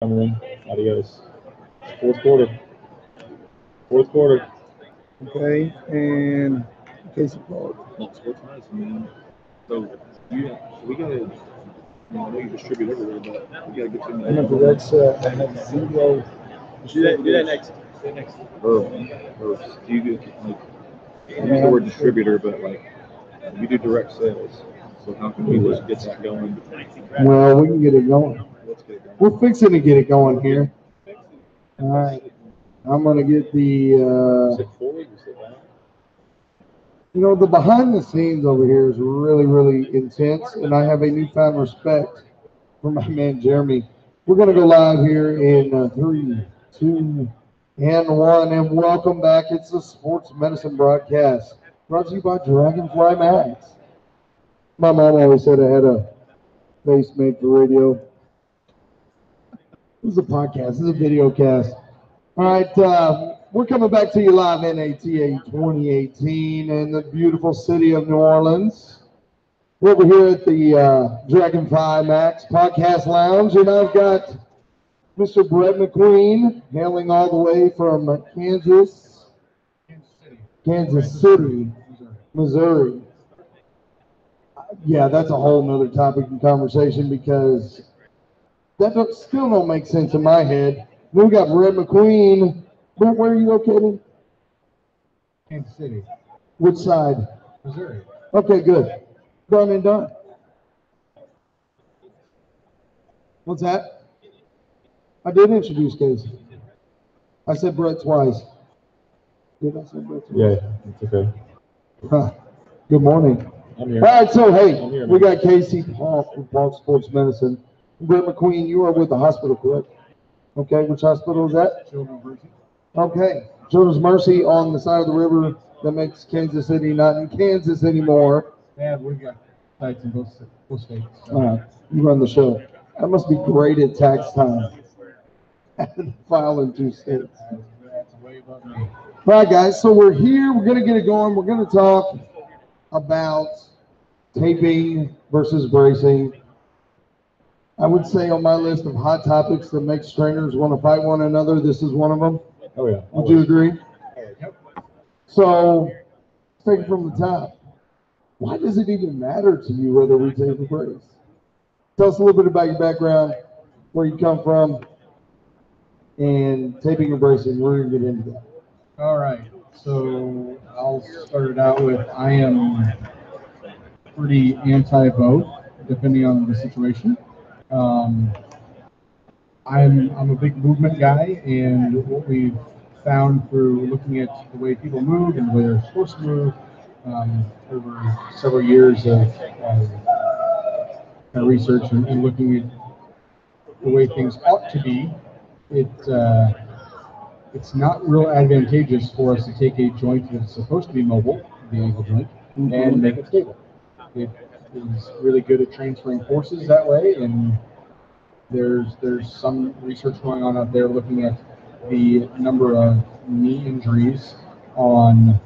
Cameron, adios. Fourth quarter. Fourth quarter. Okay, and Casey called. Well, sports medicine, man. So we gotta. I know you distribute everywhere, but we gotta get to Remember, that's I have zero. Do that next. Verbs. Do you do like? I use the word distributor, but like we do direct sales. So how can we just get that going? Well, we can get it going. Let's get it going. We're fixing to get it going here. All right. I'm going to get the, Sit forward, you sit back. the behind the scenes over here is really, really intense, and I have a newfound respect for my man Jeremy. We're going to go live here in 3, 2, and 1, and welcome back. It's the Sports Medicine Broadcast, brought to you by Dragonfly Max. My mom always said I had a face made for radio. This is a podcast. This is a video cast. All right, we're coming back to you live NATA 2018 in the beautiful city of New Orleans. We're over here at the Dragonfly Max Podcast Lounge, and I've got Mr. Brett McQueen hailing all the way from Kansas City, Missouri. Yeah, that's a whole nother topic in conversation because that still don't make sense in my head. Then we got Brett McQueen. Brett, where are you located? Kansas City. Which side? Missouri. Okay, good. Done and done. What's that? I did introduce Casey. I said Brett twice. Did I say Brett twice? Yeah, it's okay. Huh. Good morning. I'm here. All right, so hey, I'm here, we man. got Casey from Paul Sports Medicine. Brett McQueen, you are with the hospital, correct? Okay, which hospital is that? Children's Mercy. Okay, Children's Mercy on the side of the river that makes Kansas City not in Kansas anymore. Yeah, we've got sites in both states. So. All right, you run the show. That must be great at tax time. File in 2 states. That's way above me. All right, guys, so we're here. We're going to get it going. We're going to talk about taping versus bracing. I would say on my list of hot topics that makes trainers want to fight one another, this is one of them. Oh yeah. Would you agree? Yep. So, let's take it from the top. Why does it even matter to you whether we tape or brace? Tell us a little bit about your background, where you come from, and taping or bracing. We're going to get into that. All right. So I'll start it out with I am pretty anti-both, depending on the situation. I'm a big movement guy, and what we've found through looking at the way people move and the way they're supposed to move over several years of research and looking at the way things ought to be, it's not real advantageous for us to take a joint that's supposed to be mobile, the ankle joint, and make it stable. It is really good at transferring forces that way, and there's some research going on out there looking at the number of knee injuries on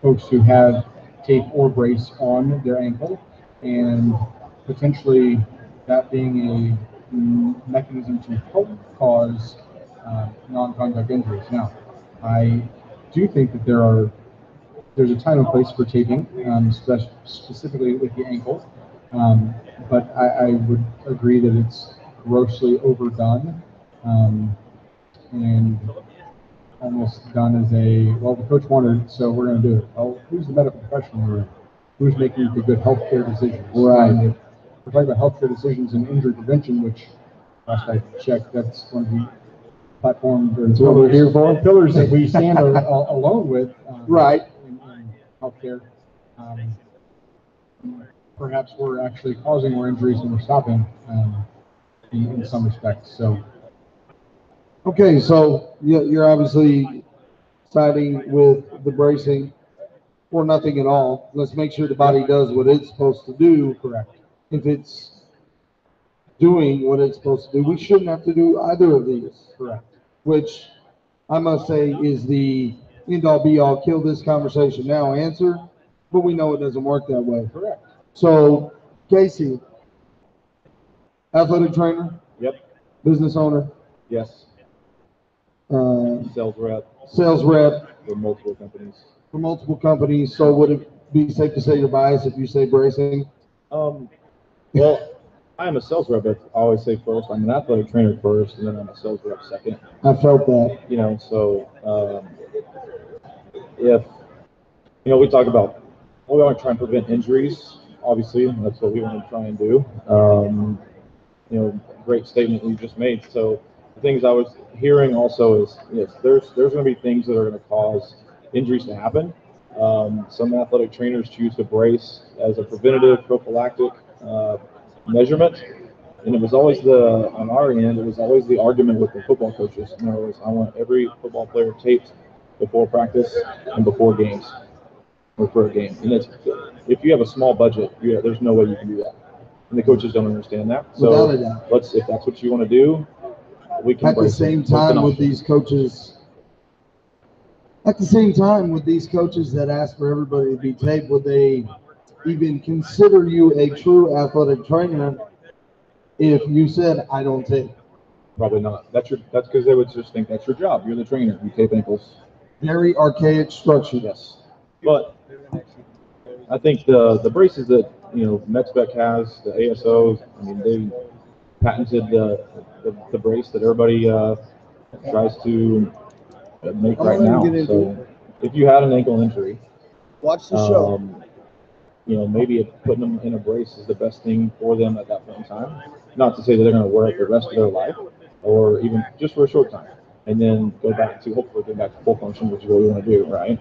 folks who have tape or brace on their ankle, and potentially that being a mechanism to help cause non-contact injuries. Now, I do think that there's a time and place for taping, specifically with the ankle, but I would agree that it's grossly overdone and almost done as the coach wanted it, so we're going to do it. Well, who's the medical professional or who's making the good healthcare decisions? Right. And if we're talking about healthcare decisions and injury prevention, which last I checked, that's one of the platforms or That's what we're here for. pillars that we stand alone with. Right. In healthcare. Perhaps we're actually causing more injuries than we're stopping in some respects. So. Okay, so you're obviously siding with the bracing or nothing at all. Let's make sure the body does what it's supposed to do. Correct. If it's doing what it's supposed to do, we shouldn't have to do either of these. Correct. Which I must say is the end-all be-all, kill this conversation now answer, but we know it doesn't work that way. Correct. So, Casey, athletic trainer? Yep. business owner, Yes. uh, Sales rep sales rep for multiple companies. for multiple companies. So would it be safe to say you're biased if you say bracing? Well, I am a sales rep, but I always say first. I'm an athletic trainer first, and then I'm a sales rep second. I felt that. You know, so if we talk about, well, we want to try and prevent injuries. Obviously, that's what we want to try and do. Great statement you just made. So the things I was hearing also is, yes, there's going to be things that are going to cause injuries to happen. Some athletic trainers choose to brace as a preventative prophylactic measurement. And it was always on our end, it was always the argument with the football coaches. In other words, I want every football player taped before practice and before games or for a game. And if you have a small budget, there's no way you can do that. And the coaches don't understand that. So if that's what you want to do, we can. At the same time, with these coaches that ask for everybody to be taped, would they even consider you a true athletic trainer if you said, I don't tape? Probably not. That's because they would just think that's your job. You're the trainer. You tape ankles. Very archaic structure. Yes. But I think the braces that MedSpec has, the ASOs, I mean, they patented the brace that everybody tries to make right now. So if you had an ankle injury, watch the show. Maybe putting them in a brace is the best thing for them at that point in time. Not to say that they're going to wear it the rest of their life, or even just for a short time, and then hopefully go back to full function, which is what we want to do, right?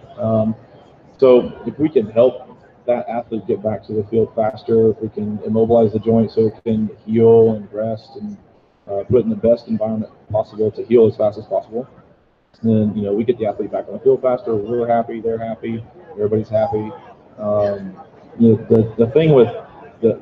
So if we can help that athlete get back to the field faster, if we can immobilize the joint so it can heal and rest and put it in the best environment possible to heal as fast as possible, then we get the athlete back on the field faster. We're happy, they're happy, everybody's happy. The thing with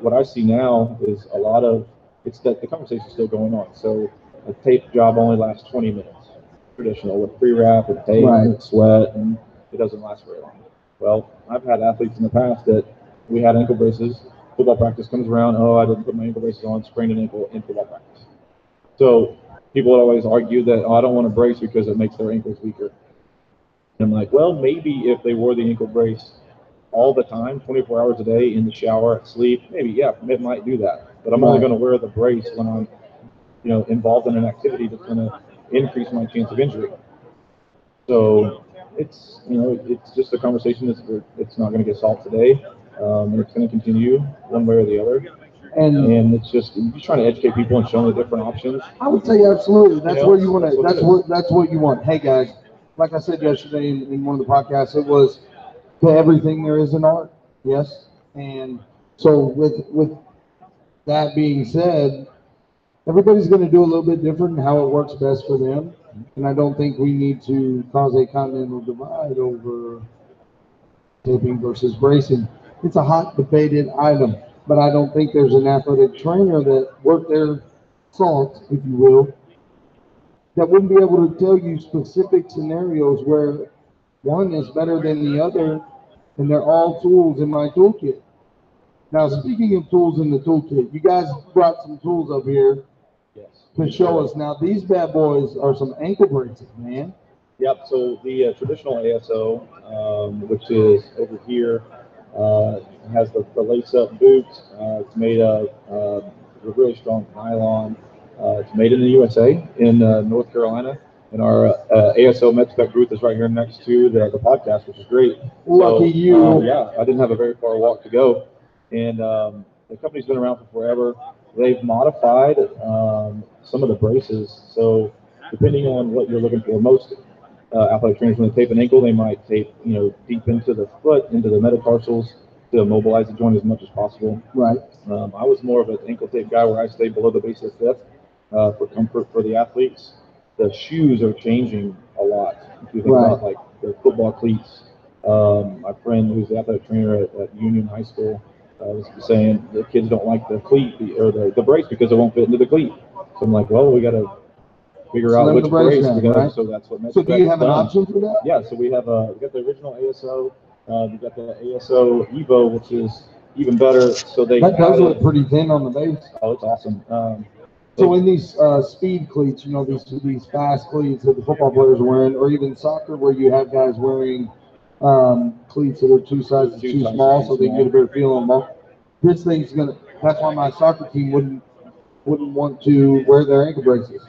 what I see now is a lot of it's that the conversation is still going on. So a tape job only lasts 20 minutes, traditional with pre-wrap and tape and sweat, and it doesn't last very long. Well, I've had athletes in the past that we had ankle braces. Football practice comes around. Oh, I didn't put my ankle braces on. Sprained an ankle in football practice. So people would always argue that, I don't want to brace because it makes their ankles weaker. And I'm like, well, maybe if they wore the ankle brace all the time, 24 hours a day, in the shower, at sleep, maybe, yeah, it might do that. But I'm only going to wear the brace when I'm, involved in an activity that's going to increase my chance of injury. So it's just a conversation it's not going to get solved today. And it's going to continue one way or the other. And it's just trying to educate people and show them the different options. I would say absolutely. That's what you want. That's what you want. Hey guys, like I said yesterday in one of the podcasts, it was to everything there is an art. Yes. And so with that being said, everybody's going to do a little bit different in how it works best for them. And I don't think we need to cause a continental divide over taping versus bracing. It's a hot debated item, but I don't think there's an athletic trainer that worked their salt, if you will, that wouldn't be able to tell you specific scenarios where one is better than the other, and they're all tools in my toolkit. Now, speaking of tools in the toolkit, you guys brought some tools up here to show us. Now, these bad boys are some ankle braces, man. Yep, so the traditional ASO, which is over here, has the lace-up boot. It's made of a really strong nylon. It's made in the USA, in North Carolina. And our ASO MedSpec booth is right here next to the podcast, which is great. Lucky you. Yeah, I didn't have a very far walk to go. And the company's been around for forever. They've modified some of the braces. So depending on what you're looking for, most athletic trainers, when they tape an ankle, they might tape, deep into the foot, into the metatarsals, to immobilize the joint as much as possible. Right. I was more of an ankle tape guy where I stayed below the base of the foot for comfort for the athletes. The shoes are changing a lot. If you think about like the football cleats, my friend who's the athletic trainer at Union High School was saying the kids don't like the cleat or the brace because it won't fit into the cleat. So I'm like, well, we got to figure out which brace we're going to. So that's what. So do you have an option for that? Yeah. So we got the original ASO. We got the ASO Evo, which is even better. So that does look pretty thin on the base. Oh, it's awesome. So in these speed cleats, you know, these fast cleats that the football players are wearing, or even soccer where you have guys wearing cleats that are two sizes too small so they can get a better feel on them. This thing's that's why my soccer team wouldn't want to wear their ankle braces.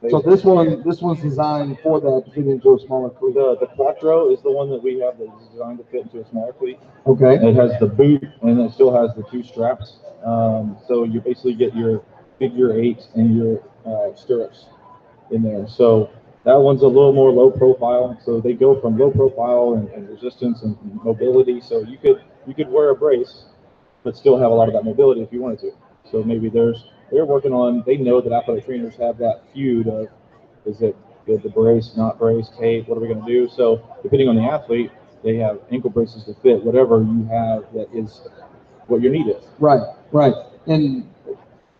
So this one's designed for that to fit into a smaller cleat. The Quattro is the one that we have that's designed to fit into a smaller cleat. Okay. It has the boot and it still has the 2 straps. So you basically get your figure 8 and your stirrups in there. So that one's a little more low profile. So they go from low profile and resistance and mobility. So you could wear a brace, but still have a lot of that mobility if you wanted to. So maybe they're working on, they know that athletic trainers have that feud of, is it the brace, not brace, tape, what are we going to do? So depending on the athlete, they have ankle braces to fit whatever you have that is what your need is. Right, right. And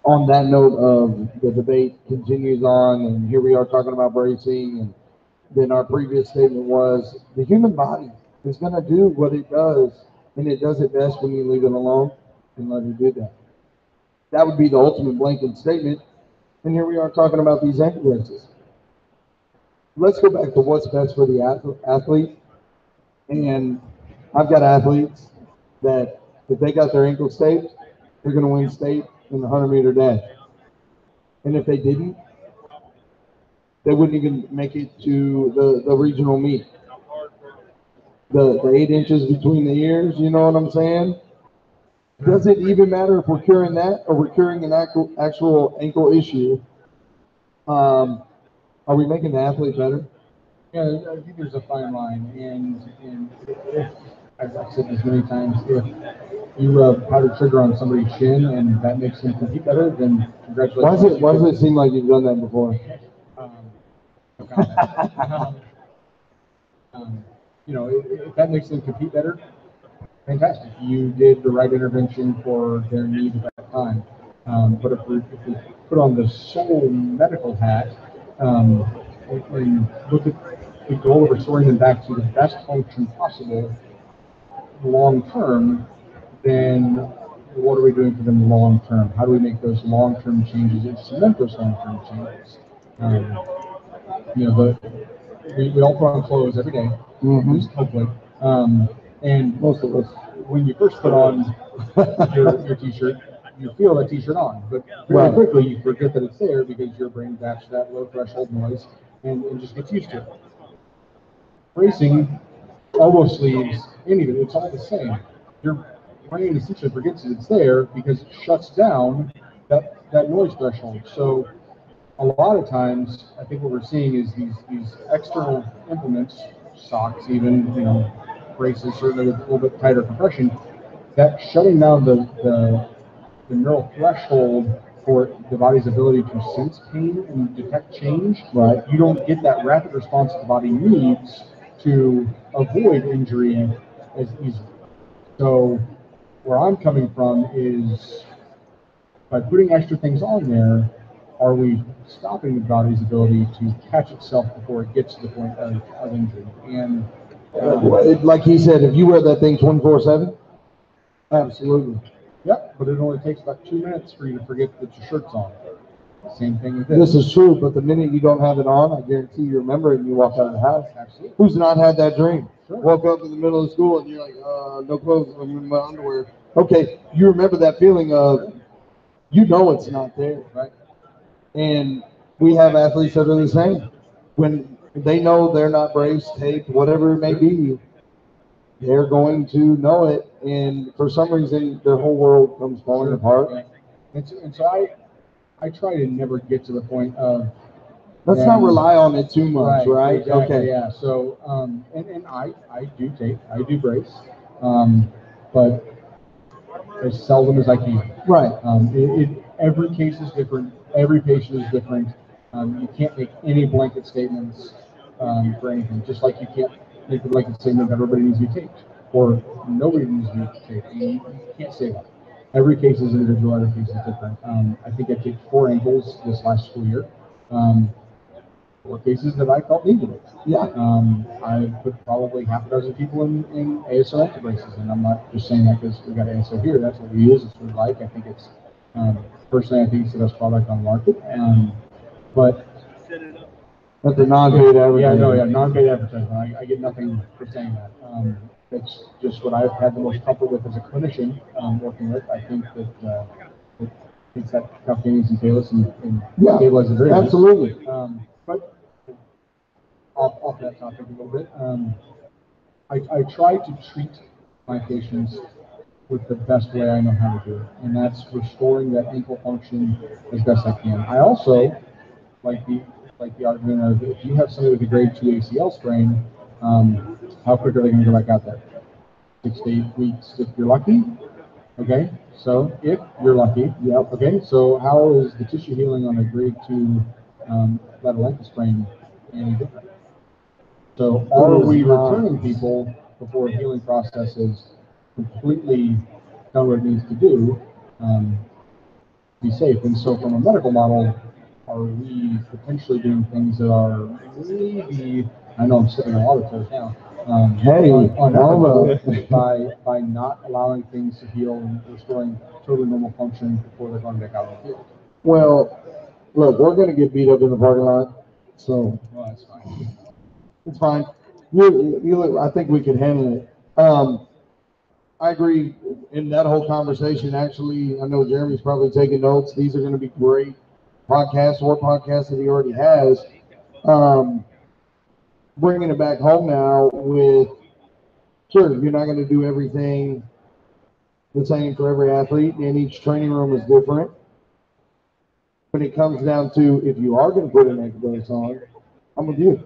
on that note of the debate continues on, and here we are talking about bracing, and then our previous statement was the human body is going to do what it does, and it does it best when you leave it alone and let it do that. That would be the ultimate blanket statement. And here we are talking about these ankle braces. Let's go back to what's best for the athlete. And I've got athletes that if they got their ankles taped, they're going to win state in the 100-meter dash. And if they didn't, they wouldn't even make it to the regional meet. The 8 inches between the ears, you know what I'm saying? Does it even matter if we're curing that or we're curing an actual ankle issue? Are we making the athlete better? Yeah, I think there's a fine line, and if, as I've said this many times, if you powder trigger on somebody's shin and that makes them compete better, then congratulations. Why does it seem like you've done that before? You know, if that makes them compete better, fantastic. You did the right intervention for their need at that time. But if we put on the sole medical hat and look at the goal of restoring them back to the best function possible long term, then what are we doing for them long term? How do we make those long term changes and cement those long term changes? You know, we all put on clothes every day, hopefully. And most of us, when you first put on your t-shirt, you feel that t-shirt on, but very quickly you forget that it's there because your brain adapts to that low threshold noise and just gets used to it. Racing, elbow sleeves, anything, it's all the same. Your brain essentially forgets that it's there because it shuts down that noise threshold. So a lot of times, I think what we're seeing is these external implements, socks even, you know, braces, certainly with a little bit tighter compression, that shutting down the neural threshold for the body's ability to sense pain and detect change. Right. You don't get that rapid response the body needs to avoid injury as easily. So where I'm coming from is by putting extra things on there, are we stopping the body's ability to catch itself before it gets to the point of injury? And like he said, if you wear that thing 24/7, absolutely. Yep, but it only takes about 2 minutes for you to forget that your shirt's on. Same thing with this. This is true, but the minute you don't have it on, I guarantee you remember it and you walk out of the house. Absolutely. Who's not had that dream? Sure. Woke up in the middle of school and you're like, no clothes, I'm in my underwear. Okay, you remember that feeling of, you know it's not there. Right. And we have athletes that are the same. When they know they're not braced, taped, whatever it may be, they're going to know it. And for some reason, their whole world comes falling apart. Yeah. And so I try to never get to the point of let's not rely on it too much, right? Exactly, okay. Yeah. So and I do tape, I do brace, but as seldom as I can. Right. Every case is different. Every patient is different. You can't make any blanket statements for anything. Just like you can't make the blanket statement that everybody needs to be taped or nobody needs to be taped. You can't say that. Every case is individual. Every case is different. I think I taped 4 ankles this last school year. 4 cases that I felt needed it. Yeah. I put probably half a dozen people in ASO ankle braces, and I'm not just saying that because we got ASO here. That's what we use. It's what we like. I think it's Personally, I think it's the best product on the market. But That's the non-paid advertising. yeah, non-paid advertising. I get nothing for saying that. It's just what I've had the most comfort with as a clinician working with. I think that it takes that tough games and tailors and stabilizes it. Absolutely. But off that topic a little bit, I try to treat my patients with the best way I know how to do it, and that's restoring that ankle function as best I can. I also like the argument of if you have somebody with a grade 2 ACL sprain, how quick are they going to go back out there? 6 to 8 weeks if you're lucky. Okay, so if you're lucky, okay, so how is the tissue healing on a grade 2 lateral ankle sprain any different? So are we returning people before the healing process is completely done what it needs to do, be safe? And so from a medical model, are we potentially doing things that are maybe, I know I'm sitting on a lot of toes now, by not allowing things to heal and restoring totally normal function before they're going back out on the field? Well, look, we're going to get beat up in the parking lot, so That's fine. it's fine. I think we can handle it. I agree in that whole conversation. Actually, I know Jeremy's probably taking notes. These are going to be great podcasts that he already has. Bringing it back home now with, sure, you're not going to do everything the same for every athlete, and each training room is different. When it comes down to if you are going to put an ankle brace on, I'm with you.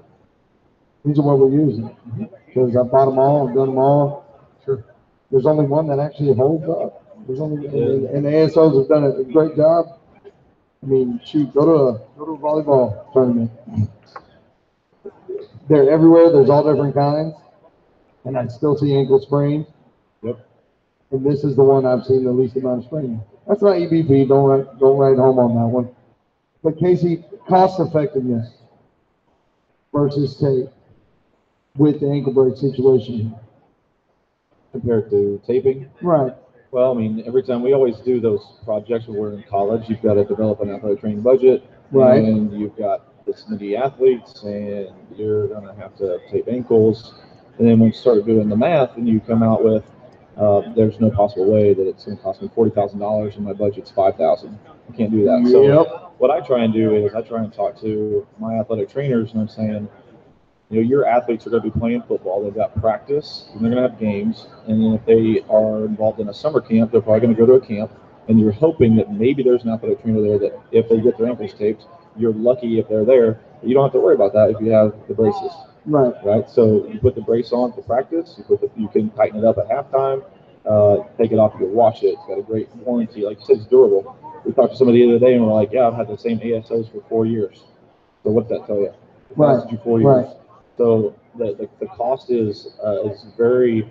These are what we're using. Because I've bought them all, I've done them all. Sure. There's only one that actually holds up. And the ASOs have done a great job. I mean, shoot, go to a volleyball tournament. They're everywhere. There's all different kinds, and I still see ankle sprains. Yep. And this is the one I've seen the least amount of spraining. That's not EBP. Don't write home on that one. But Casey, cost effectiveness versus tape with the ankle brace situation Compared to taping. Right. Well, I mean, every time we always do those projects when we're in college, you've got to develop an athletic training budget, right? And you've got this many athletes, and you're going to have to tape ankles. And then when you start doing the math, and you come out with, there's no possible way that it's going to cost me $40,000 and my budget's $5,000. I can't do that. So what I try and do is I try and talk to my athletic trainers, and I'm saying, your athletes are going to be playing football. They've got practice, and they're going to have games. And then if they are involved in a summer camp, they're probably going to go to a camp. And you're hoping that maybe there's an athletic trainer there that if they get their ankles taped, you're lucky if they're there. But you don't have to worry about that if you have the braces. Right. So you put the brace on for practice. You can tighten it up at halftime. Take it off. You can wash it. It's got a great warranty. Like you said, it's durable. We talked to somebody the other day, and we're like, yeah, I've had the same ASOs for 4 years. So what's that tell you? It lasted you 4 years. So the cost is very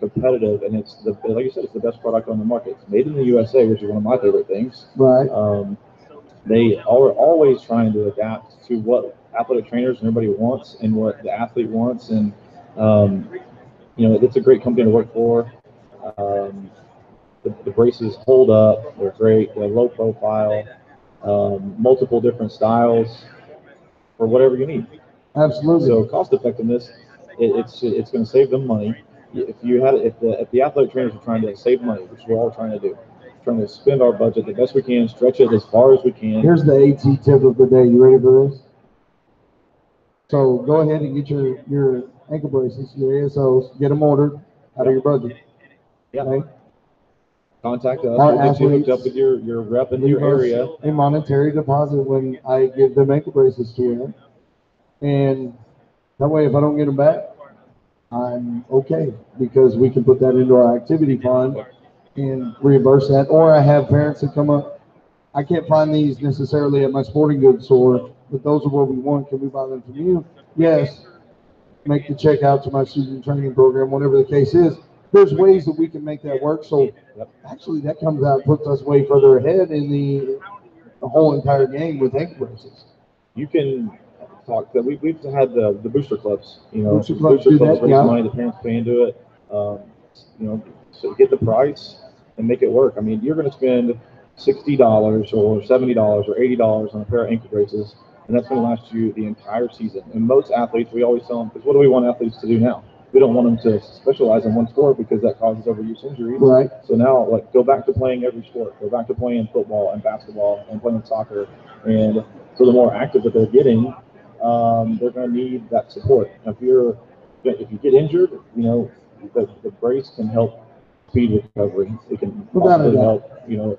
competitive, and it's like you said, it's the best product on the market. It's made in the USA, which is one of my favorite things. Right. They are always trying to adapt to what athletic trainers and everybody wants, and what the athlete wants, and it's a great company to work for. The braces hold up; they're great. They're low profile, multiple different styles for whatever you need. Absolutely. So cost effectiveness, it's going to save them money. If the athletic trainers are trying to save money, which we're all trying to do, trying to spend our budget the best we can, stretch it as far as we can. Here's the AT tip of the day. You ready for this? So go ahead and get your ankle braces, your ASOs, get them ordered out of your budget. Yeah. Okay? Contact us. We'll get you hooked up with your rep in your area. A monetary deposit when I give them ankle braces to them. And that way, if I don't get them back, I'm okay, because we can put that into our activity fund and reimburse that. Or I have parents that come up, I can't find these necessarily at my sporting goods store, but those are what we want. Can we buy them from you? Yes. Make the check out to my student training program, whatever the case is. There's ways that we can make that work. So actually, that comes out, puts us way further ahead in the whole entire game with ankle braces. You can talk that we've had the booster clubs. Booster clubs raise money. The parents pay into it. So get the price and make it work. I mean, you're going to spend $60 or $70 or $80 on a pair of ankle braces, and that's going to last you the entire season. And most athletes, we always tell them, because what do we want athletes to do now? We don't want them to specialize in one sport because that causes overuse injuries. Right. So now, like, go back to playing every sport. Go back to playing football and basketball and playing soccer. And so the more active that they're getting, they're going to need that support. Now, if you get injured, you know, the brace can help speed recovery. It can possibly help, you know,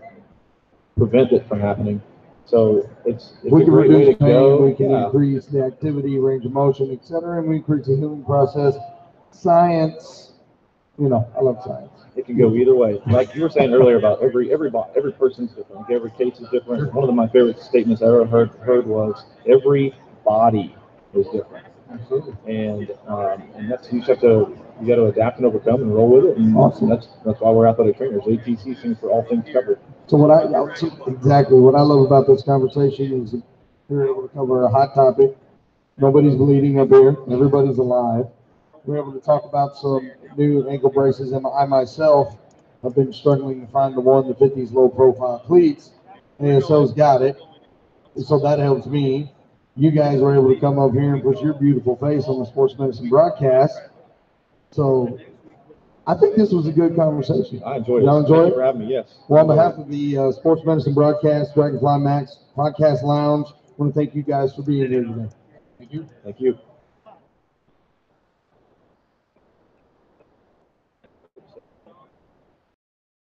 prevent it from happening. So it's we a can great way reduce to pain, go. we can increase the activity, range of motion, etc., and we increase the healing process. Science, you know, I love science. It can go either way. Like you were saying earlier about every person's different. Like every case is different. One of my favorite statements I ever heard was every body is different. Absolutely. And that's you got to adapt and overcome and roll with it. And Awesome. That's why we're athletic trainers. ATC stands for all things covered. So what I love about this conversation is we're able to cover a hot topic. Nobody's bleeding up here. Everybody's alive. We're able to talk about some new ankle braces, and I myself have been struggling to find the one that fit these low profile cleats. ASO's got it, so that helps me. You guys were able to come up here and put your beautiful face on the sports medicine broadcast. So I think this was a good conversation. I enjoyed it. Y'all enjoy Thank it? you for having me. Yes. Well, on behalf of the Sports Medicine Broadcast, Dragonfly Max Podcast Lounge, I want to thank you guys for being here today. Thank you. Thank you.